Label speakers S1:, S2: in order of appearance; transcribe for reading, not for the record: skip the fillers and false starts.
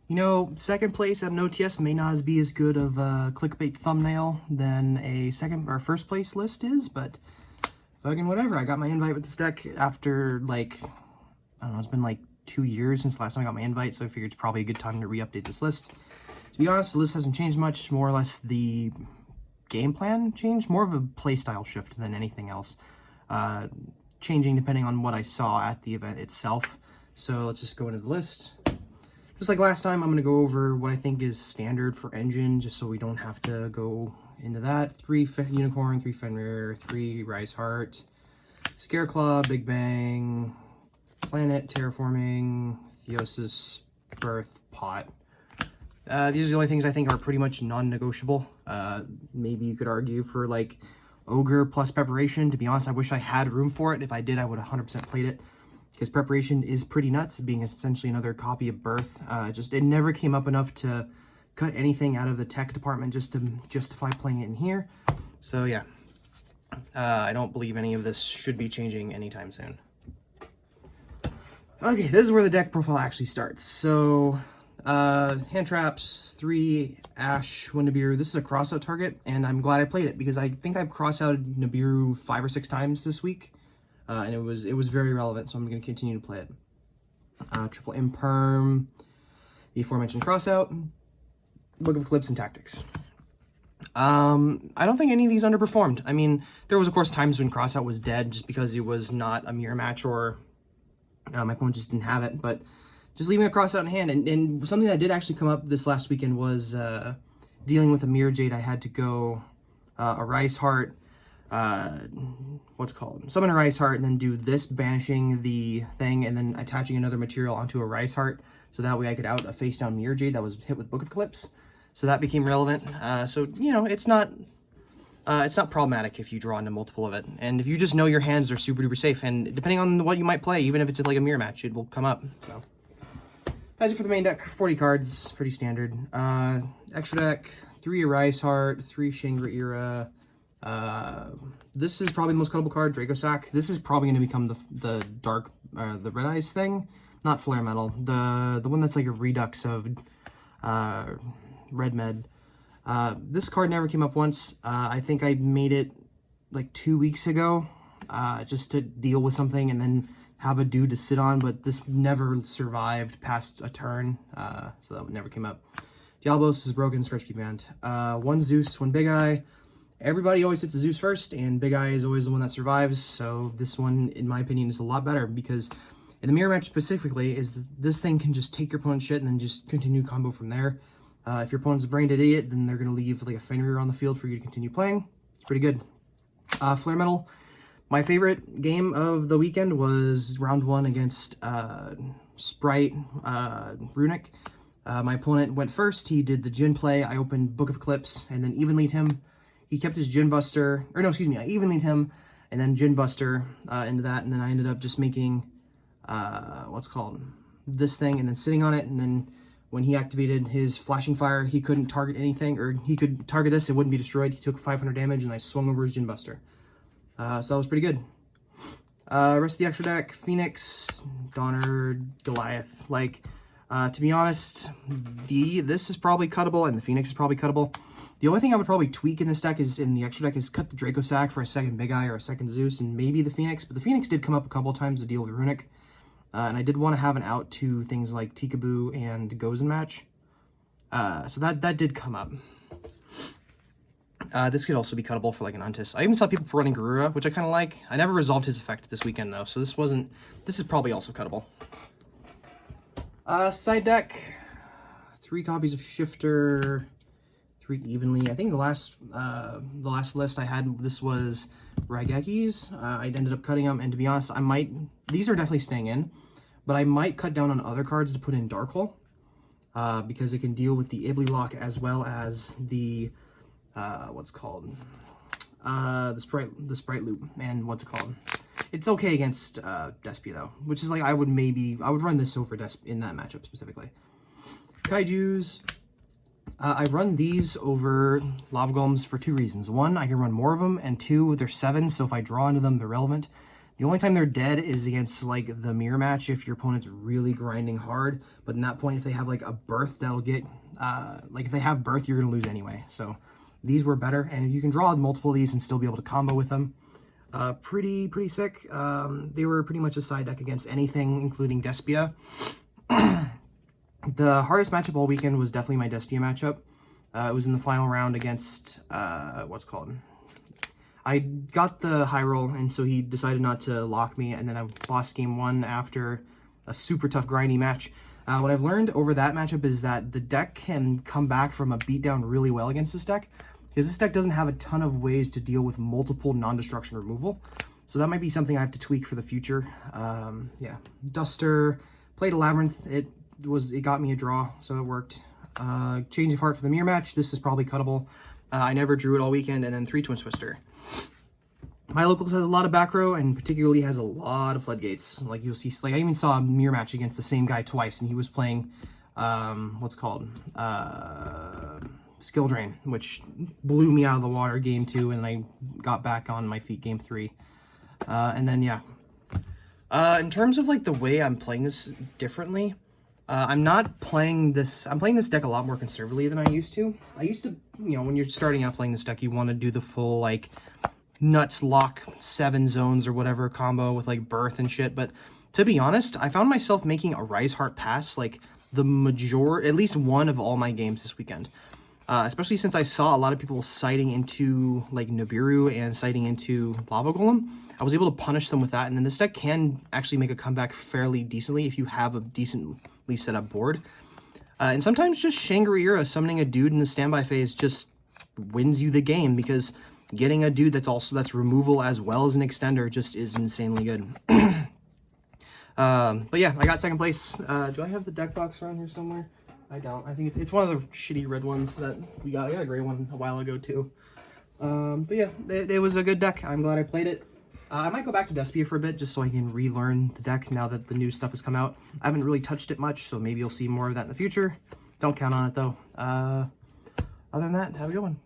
S1: You know, second place at an OTS may not be as good of a clickbait thumbnail than a second or first place list is, but fucking whatever. I got my invite with this deck after, like, I don't know, it's been like 2 years since the last time I got my invite, so I figured it's probably a good time to re-update this list. To be honest, the list hasn't changed much, more or less the game plan changed, more of a playstyle shift than anything else. Changing depending on what I saw at the event itself. So let's just go into the list. Just like last time, I'm going to go over what I think is standard for engine, just so we don't have to go into that. 3 Unicorn, 3 Fenrir, 3 Rise Heart, Scareclaw, Big Bang, Planet, Terraforming, Theosis, Birth, Pot. These are the only things I think are pretty much non-negotiable. Maybe you could argue for like Ogre plus Preparation. To be honest, I wish I had room for it. If I did, I would 100% played it. Because Preparation is pretty nuts, being essentially another copy of Birth. It never came up enough to cut anything out of the tech department just to justify playing it in here. So yeah, I don't believe any of this should be changing anytime soon. Okay, this is where the deck profile actually starts. So, hand traps, 3 Ash, 1 Nibiru. This is a crossout target, and I'm glad I played it because I think I've cross-outed Nibiru 5 or 6 times this week. And it was very relevant, so I'm going to continue to play it. Triple Imperm, the aforementioned crossout, Book of Eclipse, and Tactics. I don't think any of these underperformed. I mean, there was, of course, times when crossout was dead just because it was not a mirror match or my opponent just didn't have it, but just leaving a crossout in hand. And something that did actually come up this last weekend was dealing with a Mirror Jade. I had to go a Rise Heart, summon a Rise Heart, and then do this, banishing the thing and then attaching another material onto a Rise Heart, so that way I could out a face down Mirror Jade that was hit with Book of Eclipse. So that became relevant. So you know, it's not problematic if you draw into multiple of it, and if you just know your hands are super duper safe, and depending on what you might play, even if it's like a mirror match, it will come up. So as for the main deck, 40 cards, pretty standard. Extra deck, 3 Rise Heart, 3 Shangri-Ira. This is probably the most cuttable card, Draco Sack. This is probably going to become the dark, the Red Eyes thing, not Flare Metal. The one that's like a redux of Red Med. This card never came up once. I think I made it like 2 weeks ago, just to deal with something and then have a dude to sit on, but this never survived past a turn, so that never came up. Diablos is broken, Scratch Key banned. 1 Zeus, 1 Big Eye. Everybody always hits a Zeus first, and Big Eye is always the one that survives, so this one, in my opinion, is a lot better, because in the mirror match specifically, this thing can just take your opponent's shit and then just continue combo from there. If your opponent's a brain idiot, then they're going to leave like a Fenrir on the field for you to continue playing. It's pretty good. Flare Metal. My favorite game of the weekend was round 1 against Sprite Runic. My opponent went first. He did the Jin play. I opened Book of Eclipse and then even lead him. He kept his Jin Buster, or no, excuse me, I even lead him and then Jin Buster into that, and then I ended up just making this thing and then sitting on it, and then when he activated his Flashing Fire, he couldn't target anything, or he could target this, it wouldn't be destroyed. He took 500 damage, and I swung over his Jin Buster. So that was pretty good. Rest of the extra deck, Phoenix, Donner, Goliath. Like, to be honest, this is probably cuttable, and the Phoenix is probably cuttable. The only thing I would probably tweak in this deck in the extra deck is cut the Draco Sack for a second Big Eye or a second Zeus, and maybe the Phoenix, but the Phoenix did come up a couple times to deal with Runic. And I did want to have an out to things like Tikaboo and Gozen Match. So that did come up. This could also be cuttable for like an Untis. I even saw people running Garura, which I kind of like. I never resolved his effect this weekend though, so this is probably also cuttable. Side deck, 3 copies of Shifter, 3 evenly. I think the last list I had, this was Raigeki's. I ended up cutting them, and to be honest, these are definitely staying in, but I might cut down on other cards to put in Darkhole, because it can deal with the Ibly Lock as well as the the Sprite Loop, and it's okay against Despy though, which is like I would run this over Despy in that matchup specifically. Kaijus. I run these over Lava Golems for 2 reasons. 1, I can run more of them, and 2, they're 7, so if I draw into them, they're relevant. The only time they're dead is against like the mirror match if your opponent's really grinding hard. But in that point, if they have like a birth, that'll get like if they have birth, you're gonna lose anyway. So these were better, and you can draw multiple of these and still be able to combo with them. Pretty sick. They were pretty much a side deck against anything, including Despia. The hardest matchup all weekend was definitely my Despia matchup. It was in the final round against what's called. I got the high roll, and so he decided not to lock me, and then I lost game 1 after a super tough grindy match. What I've learned over that matchup is that the deck can come back from a beatdown really well against this deck, because this deck doesn't have a ton of ways to deal with multiple non-destruction removal. So that might be something I have to tweak for the future. Yeah, Duster, played a Labyrinth. It got me a draw, so it worked. Change of Heart for the mirror match. This is probably cuttable. I never drew it all weekend, and then 3 Twin Twister. My locals has a lot of back row, and particularly has a lot of floodgates. Like you'll see, like I even saw a mirror match against the same guy twice, and he was playing, what's called, Skill Drain, which blew me out of the water game 2, and I got back on my feet game 3. And then yeah, in terms of like the way I'm playing this differently, I'm playing this deck a lot more conservatively than I used to. I used to, you know, when you're starting out playing this deck, you want to do the full like nuts lock 7 zones or whatever combo with like birth and shit. But to be honest, I found myself making a Rise Heart pass like at least one of all my games this weekend. Especially since I saw a lot of people sighting into like Nibiru and sighting into Lava Golem. I was able to punish them with that, and then this deck can actually make a comeback fairly decently if you have a decently set up board. And sometimes just Shangri-Ira summoning a dude in the standby phase just wins you the game, because getting a dude that's removal as well as an extender just is insanely good. But yeah, I got second place. Do I have the deck box around here somewhere? I don't. I think it's one of the shitty red ones that we got. I got a gray one a while ago too. But yeah, it was a good deck. I'm glad I played it. I might go back to Despia for a bit just so I can relearn the deck now that the new stuff has come out. I haven't really touched it much, so maybe you'll see more of that in the future. Don't count on it though. Other than that, have a good one.